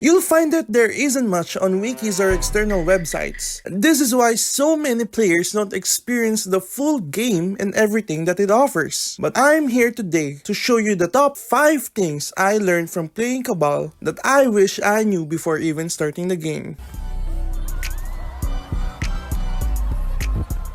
You'll find that there isn't much on wikis or external websites. This is why so many players don't experience the full game and everything that it offers. But I'm here today to show you the top 5 things I learned from playing Cabal that I wish I knew before even starting the game.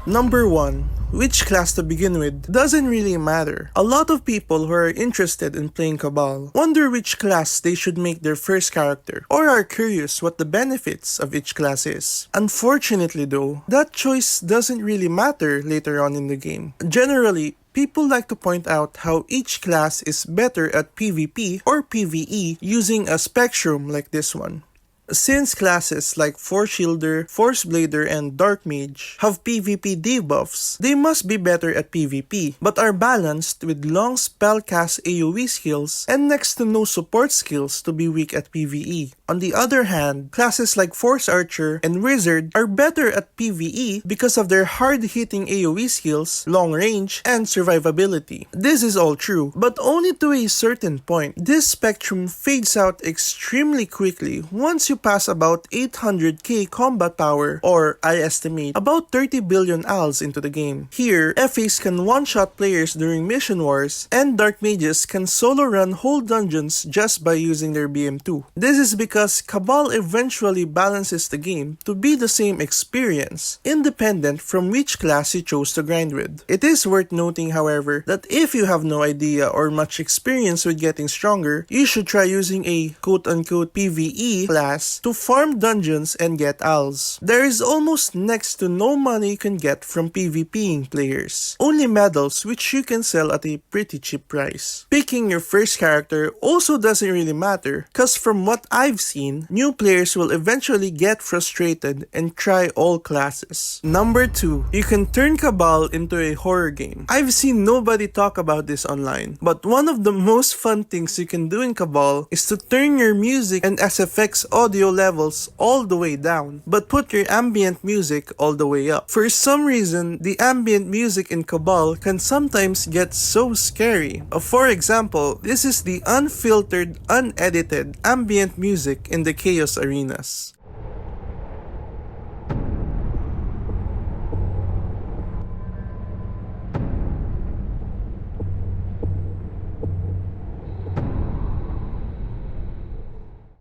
Number 1. Which class to begin with doesn't really matter. A lot of people who are interested in playing Cabal wonder which class they should make their first character, or are curious what the benefits of each class is. Unfortunately though, that choice doesn't really matter later on in the game. Generally, people like to point out how each class is better at PvP or PvE using a spectrum like this one. Since classes like Force Shielder, Force Blader, and Dark Mage have PvP debuffs, they must be better at PvP, but are balanced with long spellcast AoE skills and next to no support skills to be weak at PvE. On the other hand, classes like Force Archer and Wizard are better at PvE because of their hard-hitting AoE skills, long range, and survivability. This is all true, but only to a certain point. This spectrum fades out extremely quickly once you pass about 800k combat power, or I estimate about 30 billion ALs into the game. Here, FAs can one-shot players during mission wars, and Dark Mages can solo run whole dungeons just by using their BM2. This is because Cabal eventually balances the game to be the same experience, independent from which class you chose to grind with. It is worth noting, however, that if you have no idea or much experience with getting stronger, you should try using a quote-unquote PvE class to farm dungeons and get ALs. There is almost next to no money you can get from PvPing players. Only medals which you can sell at a pretty cheap price. Picking your first character also doesn't really matter, cause from what I've seen, new players will eventually get frustrated and try all classes. Number 2. You can turn Cabal into a horror game. I've seen nobody talk about this online, but one of the most fun things you can do in Cabal is to turn your music and SFX audio levels all the way down, but put your ambient music all the way up. For some reason, the ambient music in Cabal can sometimes get so scary. For example, this is the unfiltered, unedited ambient music in the Chaos Arenas.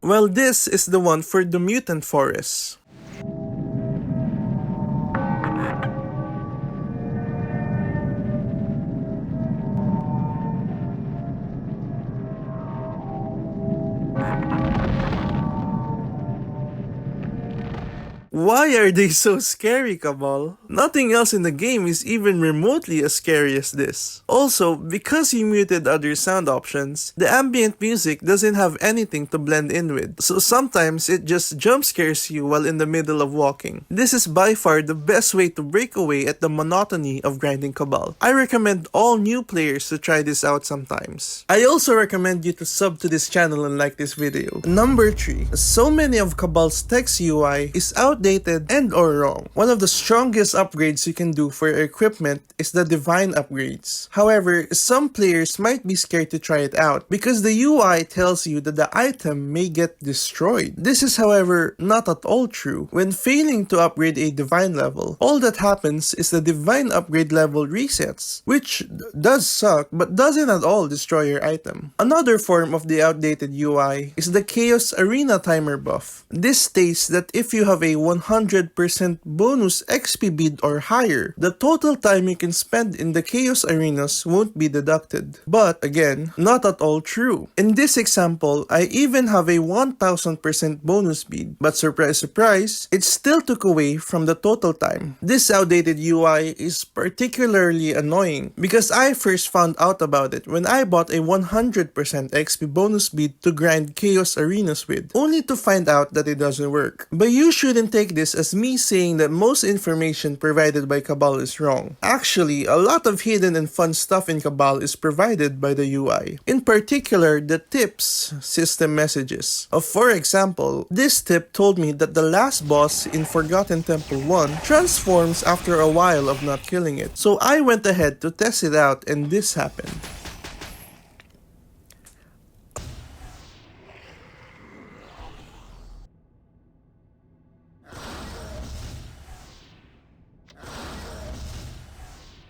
Well, this is the one for the Mutant Forest. Why are they so scary, Cabal? Nothing else in the game is even remotely as scary as this. Also, because you muted other sound options, the ambient music doesn't have anything to blend in with, so sometimes it just jump scares you while in the middle of walking. This is by far the best way to break away at the monotony of grinding Cabal. I recommend all new players to try this out sometimes. I also recommend you to sub to this channel and like this video. Number 3. So many of Cabal's text UI is outdated and or wrong. One of the strongest upgrades you can do for your equipment is the divine upgrades. However, some players might be scared to try it out because the UI tells you that the item may get destroyed. This is, however, not at all true. When failing to upgrade a divine level, all that happens is the divine upgrade level resets, which does suck but doesn't at all destroy your item. Another form of the outdated UI is the Chaos Arena timer buff. This states that if you have a 100% bonus XP bid or higher, the total time you can spend in the Chaos Arenas won't be deducted. But again, not at all true. In this example, I even have a 1000% bonus bid, but surprise surprise, it still took away from the total time. This outdated UI is particularly annoying because I first found out about it when I bought a 100% XP bonus bid to grind Chaos Arenas with, only to find out that it doesn't work. But you shouldn't take this as me saying that most information provided by Cabal is wrong. Actually, a lot of hidden and fun stuff in Cabal is provided by the UI. In particular, the tips system messages. For example, this tip told me that the last boss in Forgotten Temple 1 transforms after a while of not killing it. So I went ahead to test it out and this happened.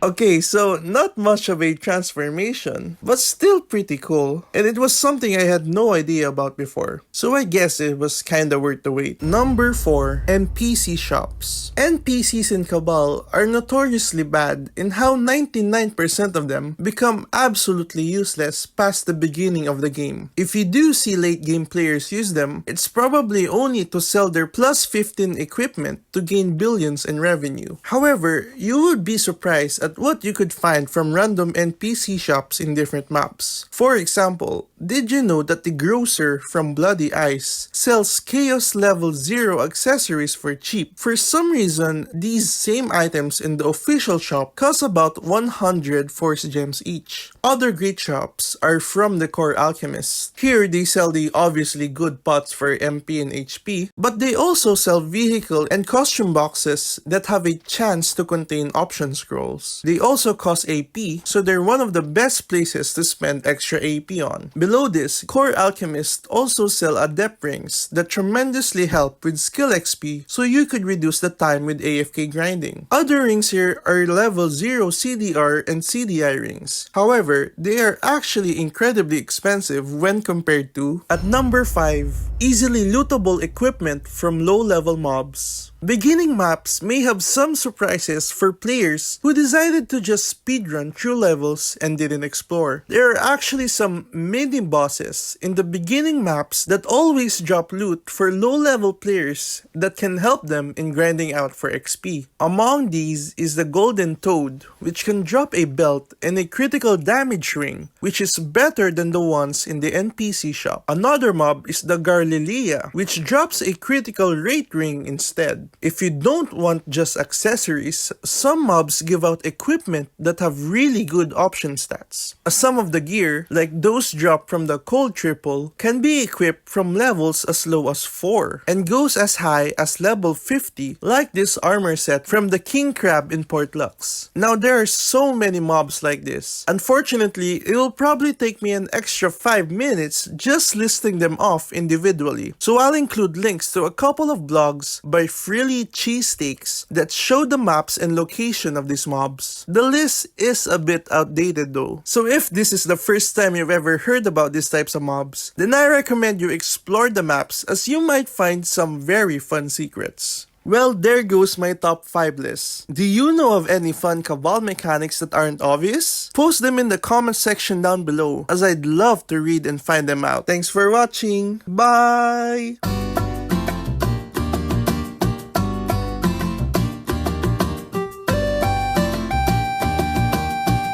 Okay, so not much of a transformation, but still pretty cool. And it was something I had no idea about before. So I guess it was kinda worth the wait. Number 4, NPC shops. NPCs in Cabal are notoriously bad in how 99% of them become absolutely useless past the beginning of the game. If you do see late game players use them, it's probably only to sell their plus 15 equipment to gain billions in revenue. However, you would be surprised at what you could find from random NPC shops in different maps. For example, did you know that the grocer from Bloody Ice sells Chaos Level 0 accessories for cheap? For some reason, these same items in the official shop cost about 100 Force Gems each. Other great shops are from the Core Alchemist. Here, they sell the obviously good pots for MP and HP, but they also sell vehicle and costume boxes that have a chance to contain option scrolls. They also cost AP, so they're one of the best places to spend extra AP on. Below this, Core Alchemist also sell Adept Rings that tremendously help with skill XP, so you could reduce the time with AFK grinding. Other rings here are level 0 CDR and CDI rings. However, they are actually incredibly expensive when compared to, at number 5, easily lootable equipment from low-level mobs. Beginning maps may have some surprises for players who decided to just speedrun through levels and didn't explore. There are actually some mini-bosses in the beginning maps that always drop loot for low-level players that can help them in grinding out for XP. Among these is the Golden Toad, which can drop a belt and a critical damage ring, which is better than the ones in the NPC shop. Another mob is the Garlilia, which drops a critical rate ring instead. If you don't want just accessories, some mobs give out equipment that have really good option stats. Some of the gear, like those dropped from the Cold Triple, can be equipped from levels as low as 4 and goes as high as level 50, like this armor set from the King Crab in Port Lux. Now there are so many mobs like this. Unfortunately, it will probably take me an extra 5 minutes just listing them off individually. So I'll include links to a couple of blogs by Freely Cheesesteaks that show the maps and location of these mobs. The list is a bit outdated though, so if this is the first time you've ever heard about these types of mobs, then I recommend you explore the maps as you might find some very fun secrets. Well, there goes my top 5 list. Do you know of any fun Cabal mechanics that aren't obvious? Post them in the comment section down below, as I'd love to read and find them out. Thanks for watching. Bye!